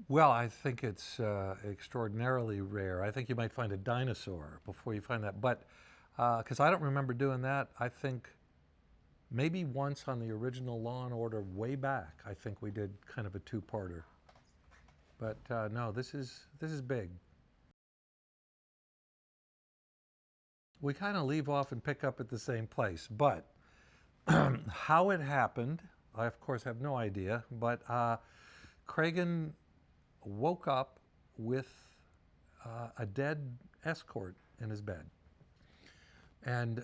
Well, I think it's extraordinarily rare. I think you might find a dinosaur before you find that. But because I don't remember doing that, I think maybe once on the original Law and Order way back, I think we did kind of a two-parter. But no, this is big. We kind of leave off and pick up at the same place. But how it happened, I of course have no idea. But Cragen woke up with a dead escort in his bed. And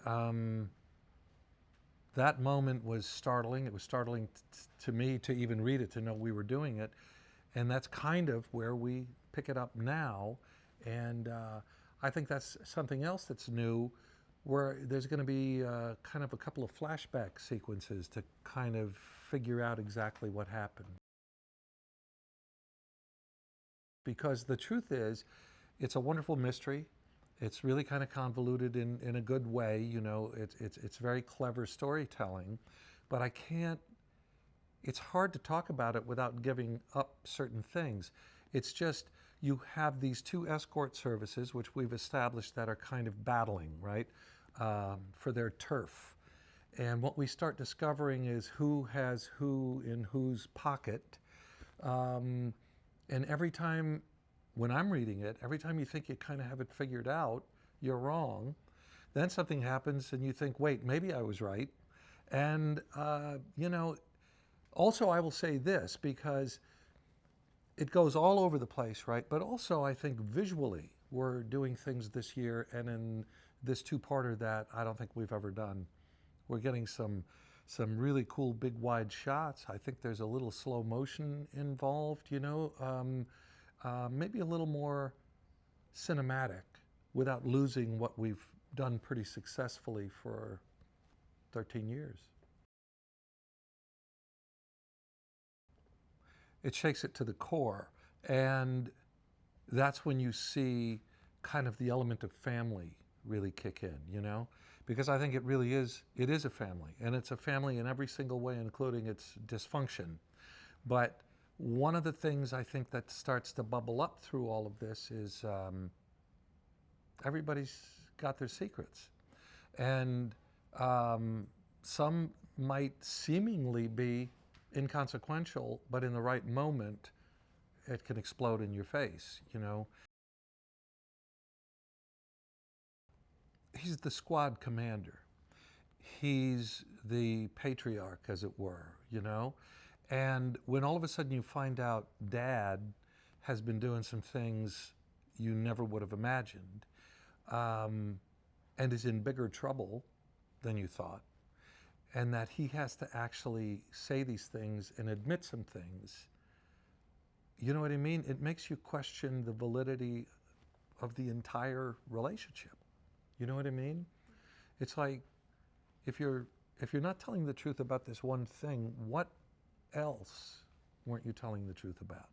that moment was startling. It was startling to me to even read it, to know we were doing it. And that's kind of where we pick it up now. And I think that's something else that's new, where there's going to be kind of a couple of flashback sequences to kind of figure out exactly what happened. Because the truth is, it's a wonderful mystery. It's really kind of convoluted in a good way. You know, it's very clever storytelling, but it's hard to talk about it without giving up certain things. It's just, you have these two escort services, which we've established, that are kind of battling, right, for their turf. And what we start discovering is who has who in whose pocket. And every time, when I'm reading it, every time you think you kind of have it figured out, you're wrong. Then something happens and you think, wait, maybe I was right. And, also I will say this, because it goes all over the place, right? But also I think visually we're doing things this year and in this two-parter that I don't think we've ever done. We're getting some really cool big wide shots. I think there's a little slow motion involved, maybe a little more cinematic without losing what we've done pretty successfully for 13 years. It shakes it to the core. And that's when you see kind of the element of family really kick in, Because I think it is a family. And it's a family in every single way, including its dysfunction. But one of the things I think that starts to bubble up through all of this is everybody's got their secrets. And some might seemingly be inconsequential, but in the right moment, it can explode in your face, He's the squad commander. He's the patriarch, as it were, And when all of a sudden you find out Dad has been doing some things you never would have imagined, and is in bigger trouble than you thought, and that he has to actually say these things and admit some things, you know what I mean? It makes you question the validity of the entire relationship. You know what I mean? It's like, if you're not telling the truth about this one thing, what else weren't you telling the truth about?